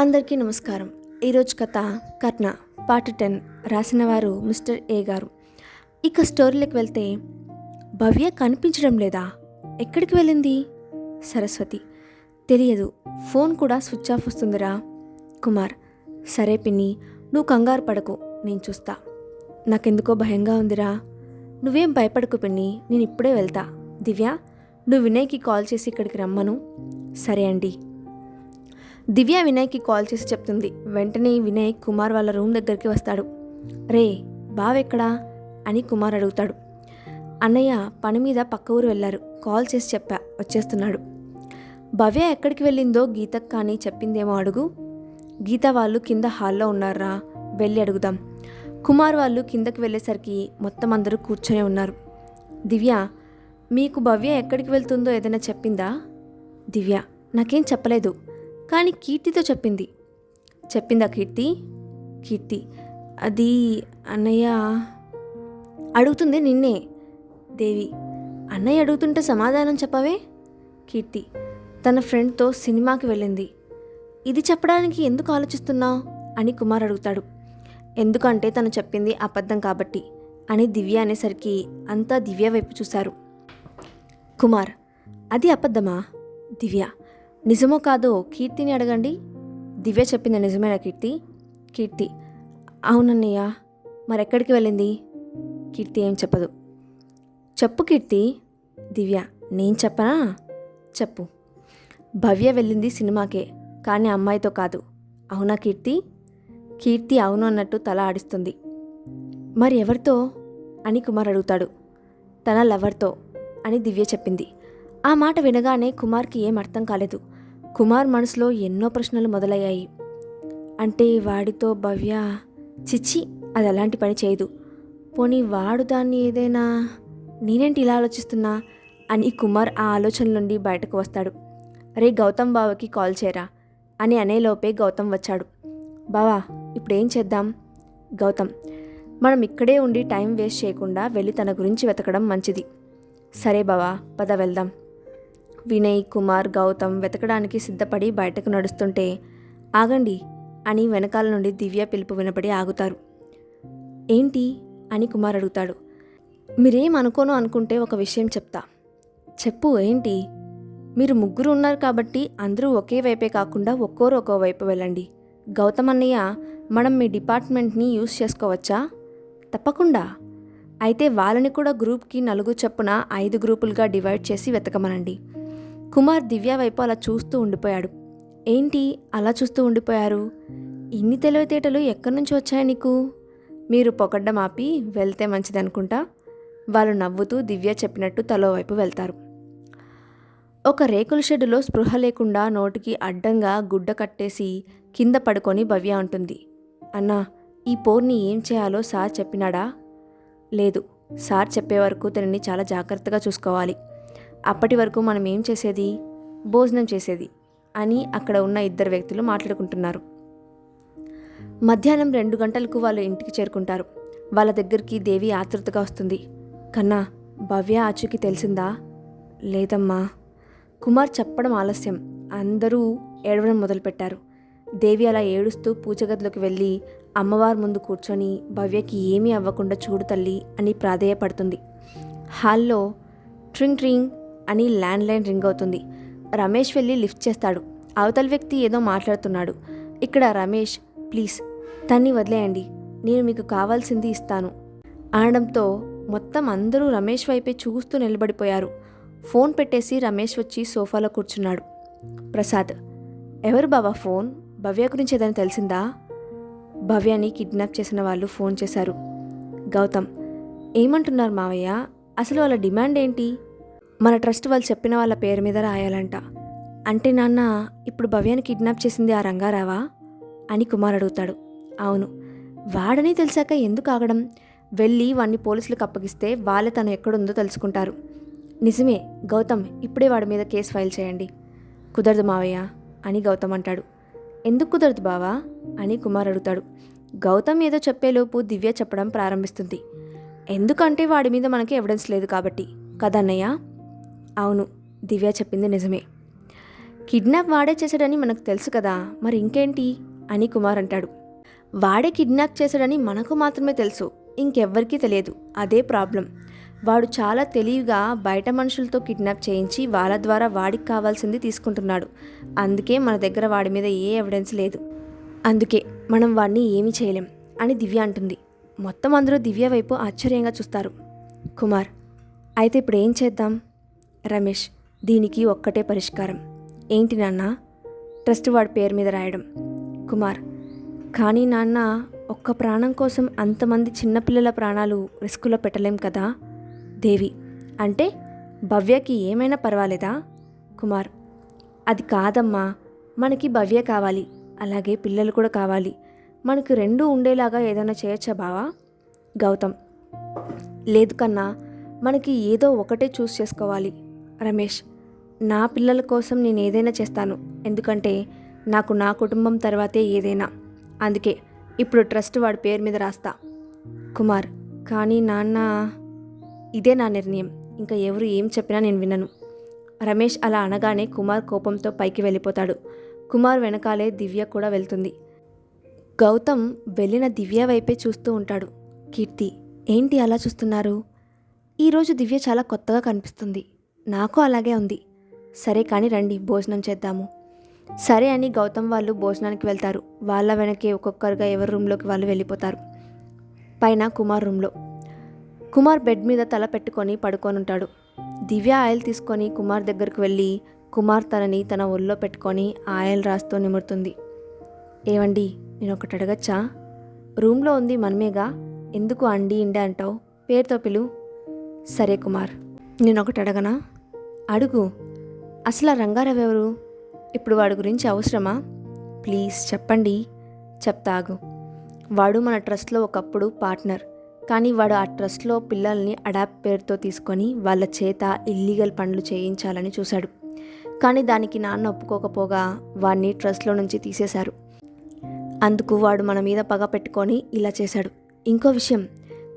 అందరికీ నమస్కారం. ఈరోజు కథ కర్ణ పార్ట్ 10 రాసిన వారు మిస్టర్ ఏ గారు. ఇక స్టోరీలోకి వెళ్తే, భవ్య కనిపించడం లేదా? ఎక్కడికి వెళ్ళింది? సరస్వతి: తెలియదు, ఫోన్ కూడా స్విచ్ ఆఫ్ వస్తుందిరా. కుమార్: సరే పిన్ని, నువ్వు కంగారు పడకు, నేను చూస్తా. నాకెందుకో భయంగా ఉందిరా. నువ్వేం భయపడకు పిన్ని, నేను ఇప్పుడే వెళ్తా. దివ్య, నువ్వు వినయ్కి కాల్ చేసి ఇక్కడికి రమ్మను. సరే అండి. దివ్య వినయ్కి కాల్ చేసి చెప్తుంది. వెంటనే వినయ్ కుమార్ వాళ్ళ రూమ్ దగ్గరికి వస్తాడు. రే, బావెక్కడా అని కుమార్ అడుగుతాడు. అన్నయ్య పని మీద పక్క ఊరు వెళ్ళారు, కాల్ చేసి చెప్పా, వచ్చేస్తున్నాడు. భవ్య ఎక్కడికి వెళ్ళిందో గీతకు కానీ చెప్పిందేమో అడుగు. గీత వాళ్ళు కింద హాల్లో ఉన్నారా, వెళ్ళి అడుగుదాం. కుమార్ వాళ్ళు కిందకి వెళ్ళేసరికి మొత్తం అందరూ కూర్చొని ఉన్నారు. దివ్య: మీకు భవ్య ఎక్కడికి వెళ్తుందో ఏదైనా చెప్పిందా? దివ్య: నాకేం చెప్పలేదు, కానీ కీర్తితో చెప్పింది. చెప్పిందా కీర్తి? కీర్తి: అది అన్నయ్య అడుగుతుంది నిన్నే. దేవి: అన్నయ్య అడుగుతుంటే సమాధానం చెప్పవే. కీర్తి: తన ఫ్రెండ్తో సినిమాకి వెళ్ళింది. ఇది చెప్పడానికి ఎందుకు ఆలోచిస్తున్నావు అని కుమార్ అడుగుతాడు. ఎందుకంటే తను చెప్పింది అబద్ధం కాబట్టి అని దివ్య అనేసరికి అంతా దివ్య వైపు చూశారు. కుమార్: అది అబద్ధమా? దివ్య: నిజమో కాదో కీర్తిని అడగండి. దివ్య చెప్పింది నిజమేనా కీర్తి? కీర్తి: అవునన్నయ్య. మరెక్కడికి వెళ్ళింది? కీర్తి ఏం చెప్పదు. చెప్పు కీర్తి. దివ్య: నేను చెప్పనా? చెప్పు. భవ్య వెళ్ళింది సినిమాకే, కానీ అమ్మాయితో కాదు. అవునా కీర్తి? కీర్తి అవును అన్నట్టు తల ఆడిస్తుంది. మరి ఎవరితో అని కుమార్ అడుగుతాడు. తన లవర్తో అని దివ్య చెప్పింది. ఆ మాట వినగానే కుమార్కి ఏం అర్థం కాలేదు. కుమార్ మనసులో ఎన్నో ప్రశ్నలు మొదలయ్యాయి. అంటే వాడితో భవ్య? చిచ్చి, అది అలాంటి పని చేయదు. పోనీ వాడు దాన్ని ఏదైనా... నేనేంటి ఇలా ఆలోచిస్తున్నా అని కుమార్ ఆ ఆలోచన నుండి బయటకు వస్తాడు. రే గౌతమ్ బావకి కాల్ చేయరా అని అనేలోపే గౌతమ్ వచ్చాడు. బావా, ఇప్పుడేం చేద్దాం? గౌతమ్: మనం ఇక్కడే ఉండి టైం వేస్ట్ చేయకుండా వెళ్ళి తన గురించి వెతకడం మంచిది. సరే బావా, పద వెళ్దాం. వినయ్, కుమార్, గౌతమ్ వెతకడానికి సిద్ధపడి బయటకు నడుస్తుంటే, ఆగండి అని వెనకాల నుండి దివ్య పిలుపు వినపడి ఆగుతారు. ఏంటి అని కుమార్ అడుగుతాడు. మీరేం అనుకోను అనుకుంటే ఒక విషయం చెప్తా. చెప్పు. ఏంటి? మీరు ముగ్గురు ఉన్నారు కాబట్టి అందరూ ఒకే వైపే కాకుండా ఒక్కోరు ఒక్కో వైపు వెళ్ళండి. గౌతమ్ అన్నయ్య, మనం మీ డిపార్ట్మెంట్ని యూజ్ చేసుకోవచ్చా? తప్పకుండా. అయితే వాళ్ళని కూడా గ్రూప్కి 4 చొప్పున 5 గ్రూపులుగా డివైడ్ చేసి వెతకమనండి. కుమార్ దివ్య వైపు అలా చూస్తూ ఉండిపోయాడు. ఏంటి అలా చూస్తూ ఉండిపోయారు? ఇన్ని తెలివితేటలు ఎక్కడి నుంచి వచ్చాయి నీకు? మీరు పొగడ్డం ఆపి వెళ్తే మంచిది అనుకుంటా. వాళ్ళు నవ్వుతూ దివ్య చెప్పినట్టు తలో వైపు వెళ్తారు. ఒక రేకుల షెడ్డులో స్పృహ లేకుండా నోటికి అడ్డంగా గుడ్డ కట్టేసి కింద పడుకొని భవ్య అంటుంది. అన్నా, ఈ పోర్ని ఏం చేయాలో సార్ చెప్పినాడా? లేదు, సార్ చెప్పే వరకు తనని చాలా జాగ్రత్తగా చూసుకోవాలి. అప్పటి వరకు మనం ఏం చేసేది? భోజనం చేసేది అని అక్కడ ఉన్న 2 వ్యక్తులు మాట్లాడుకుంటున్నారు. మధ్యాహ్నం 2 గంటలకు వాళ్ళు ఇంటికి చేరుకుంటారు. వాళ్ళ దగ్గరికి దేవి ఆతృతగా వస్తుంది. కన్నా, భవ్య ఆచూకీ తెలిసిందా? లేదమ్మా. కుమార్ చెప్పడం ఆలస్యం. అందరూ ఏడవడం మొదలుపెట్టారు. దేవి అలా ఏడుస్తూ పూజగదిలోకి వెళ్ళి అమ్మవారి ముందు కూర్చొని భవ్యకి ఏమీ అవ్వకుండా చూడు తల్లి అని ప్రాధేయపడుతుంది. హాల్లో ట్రింగ్ ట్రింగ్ అని ల్యాండ్లైన్ రింగ్ అవుతుంది. రమేష్ వెళ్ళి లిఫ్ట్ చేస్తాడు. అవతల వ్యక్తి ఏదో మాట్లాడుతున్నాడు. ఇక్కడ రమేష్: ప్లీజ్ తన్ని వదిలేయండి, నేను మీకు కావాల్సింది ఇస్తాను అనడంతో మొత్తం అందరూ రమేష్ వైపే చూస్తూ నిలబడిపోయారు. ఫోన్ పెట్టేసి రమేష్ వచ్చి సోఫాలో కూర్చున్నాడు. ప్రసాద్: ఎవరు బావా ఫోన్? భవ్య గురించి ఏదైనా తెలిసిందా? భవ్యని కిడ్నాప్ చేసిన వాళ్ళు ఫోన్ చేశారు. గౌతమ్: ఏమంటున్నారు మావయ్య? అసలు వాళ్ళ డిమాండ్ ఏంటి? మన ట్రస్ట్ వాళ్ళు చెప్పిన వాళ్ళ పేరు మీద రాయాలంట. అంటే నాన్న, ఇప్పుడు భవ్యని కిడ్నాప్ చేసింది ఆ రంగారావా అని కుమార్ అడుగుతాడు. అవును. వాడని తెలిసాక ఎందుకు ఆగడం? వెళ్ళి వాడిని పోలీసులకు అప్పగిస్తే వాళ్ళే తను ఎక్కడుందో తెలుసుకుంటారు. నిజమే గౌతమ్, ఇప్పుడే వాడి మీద కేసు ఫైల్ చేయండి. కుదరదు మావయ్య అని గౌతమ్ అంటాడు. ఎందుకు కుదరదు బావా అని కుమార్ అడుగుతాడు. గౌతమ్ ఏదో చెప్పేలోపు దివ్య చెప్పడం ప్రారంభిస్తుంది. ఎందుకంటే వాడి మీద మనకి ఎవిడెన్స్ లేదు కాబట్టి కదన్నయ్య. అవును, దివ్య చెప్పింది నిజమే. కిడ్నాప్ వాడే చేశాడని మనకు తెలుసు కదా, మరి ఇంకేంటి అని కుమార్ అంటాడు. వాడే కిడ్నాప్ చేశాడని మనకు మాత్రమే తెలుసు, ఇంకెవ్వరికీ తెలియదు. అదే ప్రాబ్లం. వాడు చాలా తెలివిగా బయట మనుషులతో కిడ్నాప్ చేయించి వాళ్ళ ద్వారా వాడికి కావాల్సింది తీసుకుంటున్నాడు. అందుకే మన దగ్గర వాడి మీద ఏ ఎవిడెన్స్ లేదు. అందుకే మనం వాడిని ఏమీ చేయలేం అని దివ్య అంటుంది. మొత్తం అందరూ దివ్య వైపు ఆశ్చర్యంగా చూస్తారు. కుమార్, అయితే ఇప్పుడు ఏం చేద్దాం? రమేష్, దీనికి ఒక్కటే పరిష్కారం. ఏంటి నాన్న? ట్రస్ట్ వాడి పేరు మీద రాయడం. కుమార్, కానీ నాన్న, ఒక్క ప్రాణం కోసం అంతమంది చిన్నపిల్లల ప్రాణాలు రిస్కులో పెట్టలేం కదా. దేవి, అంటే భవ్యకి ఏమైనా పర్వాలేదా? కుమార్, అది కాదమ్మా, మనకి భవ్య కావాలి, అలాగే పిల్లలు కూడా కావాలి. మనకు రెండూ ఉండేలాగా ఏదైనా చేయొచ్చా బావా? గౌతమ్, లేదు కన్నా, మనకి ఏదో ఒకటే చూస్ చేసుకోవాలి. రమేష్, నా పిల్లల కోసం నేను ఏదైనా చేస్తాను, ఎందుకంటే నాకు నా కుటుంబం తర్వాతే ఏదైనా. అందుకే ఇప్పుడు ట్రస్ట్ వాడి పేరు మీద రాస్తా. కుమార్, కానీ నాన్న, ఇదే నా నిర్ణయం, ఇంకా ఎవరు ఏం చెప్పినా నేను వినను. రమేష్ అలా అనగానే కుమార్ కోపంతో పైకి వెళ్ళిపోతాడు. కుమార్ వెనకాలే దివ్య కూడా వెళ్తుంది. గౌతమ్ వెళ్ళిన దివ్య వైపే చూస్తూ ఉంటాడు. కీర్తి, ఏంటి అలా చూస్తున్నారు? ఈరోజు దివ్య చాలా కొత్తగా కనిపిస్తుంది. నాకు అలాగే ఉంది. సరే కానీ రండి, భోజనం చేద్దాము. సరే అని గౌతమ్ వాళ్ళు భోజనానికి వెళ్తారు. వాళ్ళ వెనకే ఒక్కొక్కరుగా ఎవరి రూమ్లోకి వాళ్ళు వెళ్ళిపోతారు. పైన కుమార్ రూమ్లో కుమార్ బెడ్ మీద తల పెట్టుకొని పడుకొని ఉంటాడు. దివ్య ఆయిల్ తీసుకొని కుమార్ దగ్గరకు వెళ్ళి కుమార్ తలని తన ఒళ్ళో పెట్టుకొని ఆయిల్ రాస్తూ నిమురుతుంది. ఏవండి, నేను ఒకటి అడగచ్చా? రూమ్లో ఉంది మనమేగా, ఎందుకు అండి ఇండి అంటావు? పేరుతో పిలు. సరే కుమార్, నేను ఒకటి అడగనా? అడుగు. అసలు ఆ రంగారావు ఎవరు? ఇప్పుడు వాడి గురించి అవసరమా? ప్లీజ్ చెప్పండి. చెప్తాగు. వాడు మన ట్రస్ట్లో ఒకప్పుడు పార్ట్నర్, కానీ వాడు ఆ ట్రస్ట్లో పిల్లల్ని అడాప్ట్ పేరుతో తీసుకొని వాళ్ళ చేత ఇల్లీగల్ పనులు చేయించాలని చూశాడు. కానీ దానికి నాన్న ఒప్పుకోకపోగా వాడిని ట్రస్ట్లో నుంచి తీసేశారు. అందుకు వాడు మన మీద పగ పెట్టుకొని ఇలా చేశాడు. ఇంకో విషయం,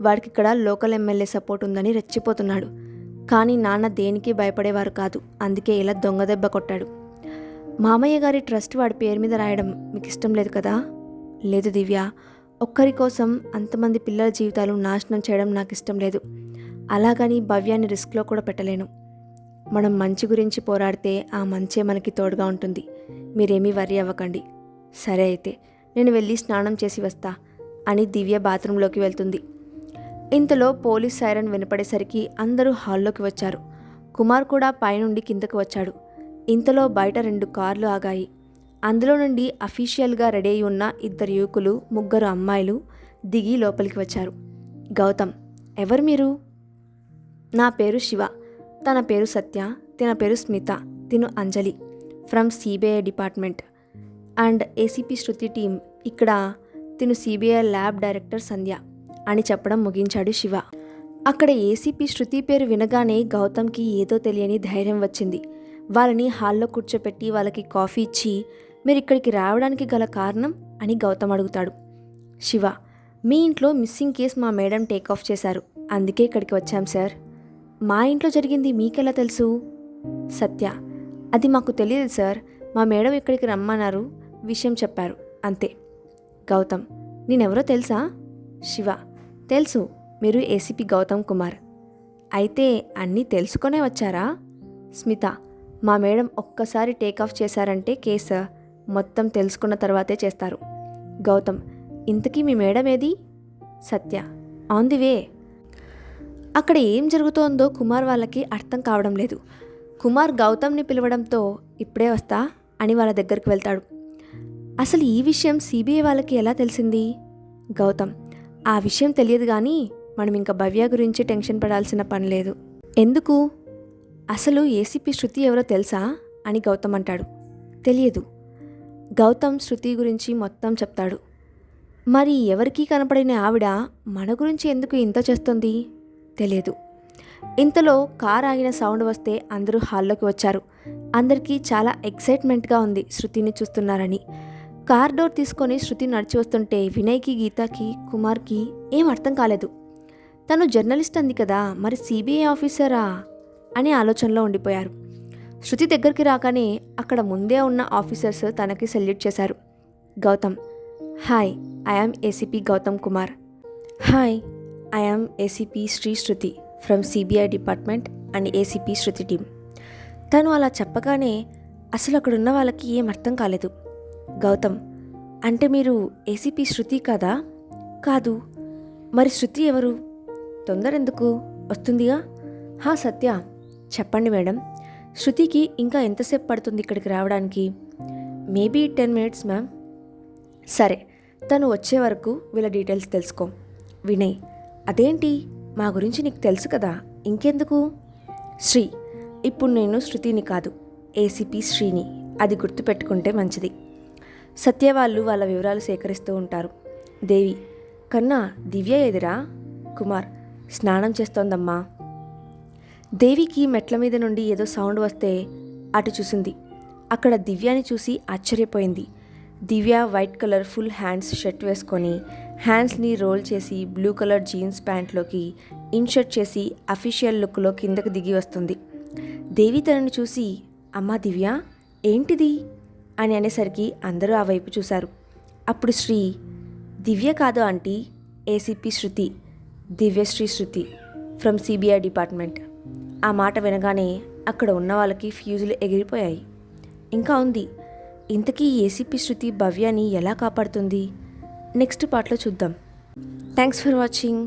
వాడికి ఇక్కడ లోకల్ ఎమ్మెల్యే సపోర్ట్ ఉందని రెచ్చిపోతున్నాడు. కానీ నాన్న దేనికి భయపడేవారు కాదు, అందుకే ఇలా దొంగ దెబ్బ కొట్టాడు. మామయ్య గారి ట్రస్ట్ వాడి పేరు మీద రాయడం మీకు ఇష్టం లేదు కదా? లేదు దివ్య, ఒక్కరి కోసం అంతమంది పిల్లల జీవితాలు నాశనం చేయడం నాకు ఇష్టం లేదు. అలాగని భవ్యాన్ని రిస్క్లో కూడా పెట్టలేను. మనం మంచి గురించి పోరాడితే ఆ మంచే మనకి తోడుగా ఉంటుంది. మీరేమీ వర్రీ అవ్వకండి. సరే అయితే నేను వెళ్ళి స్నానం చేసి వస్తా అని దివ్య బాత్రూంలోకి వెళ్తుంది. ఇంతలో పోలీస్ సైరన్ వినపడేసరికి అందరూ హాల్లోకి వచ్చారు. కుమార్ కూడా పైనుండి కిందకు వచ్చాడు. ఇంతలో బయట 2 కార్లు ఆగాయి. అందులో నుండి అఫీషియల్గా రెడీ అయి ఉన్న 2 యువకులు, 3 అమ్మాయిలు దిగి లోపలికి వచ్చారు. గౌతమ్, ఎవరు మీరు? నా పేరు శివ, తన పేరు సత్య, తన పేరు స్మిత, తిను Anjali from CBI department and ACP Shruti team. ఇక్కడ తిను సిబిఐ ల్యాబ్ డైరెక్టర్ సంధ్య అని చెప్పడం ముగించాడు శివ. అక్కడ ఏసీపీ శృతి పేరు వినగానే గౌతమ్కి ఏదో తెలియని ధైర్యం వచ్చింది. వాళ్ళని హాల్లో కూర్చోపెట్టి వాళ్ళకి కాఫీ ఇచ్చి, మీరు ఇక్కడికి రావడానికి గల కారణం అని గౌతమ్ అడుగుతాడు. శివ, మీ ఇంట్లో మిస్సింగ్ కేస్ మా మేడం టేక్ ఆఫ్ చేశారు, అందుకే ఇక్కడికి వచ్చాం సార్. మా ఇంట్లో జరిగింది మీకెలా తెలుసు? సత్య, అది మాకు తెలియదు సార్, మా మేడం ఇక్కడికి రమ్మన్నారు, విషయం చెప్పారు, అంతే. గౌతమ్, నేనెవరో తెలుసా? శివ, తెలుసు, మీరు ఏసీపీ గౌతమ్ కుమార్. అయితే అన్నీ తెలుసుకొనే వచ్చారా? స్మిత, మా మేడం ఒక్కసారి టేక్ ఆఫ్ చేశారంటే కేసు మొత్తం తెలుసుకున్న తర్వాతే చేస్తారు. గౌతమ్, ఇంతకీ మీ మేడం ఏది? సత్య, ఆన్ ది వే. అక్కడ ఏం జరుగుతోందో కుమార్ వాళ్ళకి అర్థం కావడం లేదు. కుమార్ గౌతమ్ని పిలవడంతో ఇప్పుడే వస్తా అని వాళ్ళ దగ్గరికి వెళ్తాడు. అసలు ఈ విషయం సిబిఐ వాళ్ళకి ఎలా తెలిసింది? గౌతమ్, ఆ విషయం తెలియదు కానీ మనం ఇంకా భవ్య గురించి టెన్షన్ పడాల్సిన పని లేదు. ఎందుకు? అసలు ఏసీపీ శృతి ఎవరో తెలుసా అని గౌతమ్ అంటాడు. తెలియదు. గౌతమ్ శృతి గురించి మొత్తం చెప్తాడు. మరి ఎవరికీ కనపడిన ఆవిడ మన గురించి ఎందుకు ఇంత చేస్తుంది? తెలియదు. ఇంతలో కార్ ఆగిన సౌండ్ వస్తే అందరూ హాల్లోకి వచ్చారు. అందరికీ చాలా ఎక్సైట్మెంట్గా ఉంది శృతిని చూస్తున్నారని. కార్ డోర్ తీసుకొని శృతి నడిచి వస్తుంటే వినయ్కి, గీతాకి, కుమార్కి ఏం అర్థం కాలేదు. తను జర్నలిస్ట్ అంది కదా, మరి సిబిఐ ఆఫీసరా అని ఆలోచనలో ఉండిపోయారు. శృతి దగ్గరికి రాగానే అక్కడ ముందే ఉన్న ఆఫీసర్స్ తనకి సెల్యూట్ చేశారు. Gautam, hi, I am ACP Gautam Kumar. Hi, I am ACP Shri Shruti from CBI department and ACP Shruti team. తను అలా చెప్పగానే అసలు అక్కడున్న వాళ్ళకి ఏం అర్థం కాలేదు. గౌతమ్, అంటే మీరు ఏసీపీ శృతి కదా? కాదు. మరి శృతి ఎవరు? తొందర ఎందుకు, వస్తుందిగా. సత్య, చెప్పండి మేడం, శృతికి ఇంకా ఎంతసేపు పడుతుంది ఇక్కడికి రావడానికి? Maybe 10 minutes ma'am. సరే, తను వచ్చే వరకు వీళ్ళ డీటెయిల్స్ తెలుసుకో. వినయ్, అదేంటి, మా గురించి నీకు తెలుసు కదా, ఇంకెందుకు? శ్రీ, ఇప్పుడు నేను శృతిని కాదు, ఏసీపీ శ్రీని, అది గుర్తుపెట్టుకుంటే మంచిది. సత్య వాళ్ళు వాళ్ళ వివరాలు సేకరిస్తూ ఉంటారు. దేవి, కన్నా దివ్య ఎదురా? కుమార్, స్నానం చేస్తోందమ్మా. దేవికి మెట్ల మీద నుండి ఏదో సౌండ్ వస్తే అటు చూసింది. అక్కడ దివ్యాని చూసి ఆశ్చర్యపోయింది. Divya white colour full hands shirt వేసుకొని హ్యాండ్స్ని రోల్ చేసి బ్లూ కలర్ జీన్స్ ప్యాంట్లోకి ఇన్షర్ట్ చేసి అఫీషియల్ లుక్లో కిందకి దిగి వస్తుంది. దేవి తనని చూసి, అమ్మా దివ్య, ఏంటిది అని అనేసరికి అందరూ ఆ వైపు చూశారు. అప్పుడు శ్రీ, దివ్య కాదు aunty, ACP Shruti, Divyashri Shruti from CBI department. ఆ మాట వినగానే అక్కడ ఉన్న వాళ్ళకి ఫ్యూజులు ఎగిరిపోయాయి. ఇంకా ఉంది, ఇంతకీ ఏసీపీ శృతి భవ్యాని ఎలా కాపాడుతుంది? నెక్స్ట్ పార్ట్లో చూద్దాం. Thanks for watching.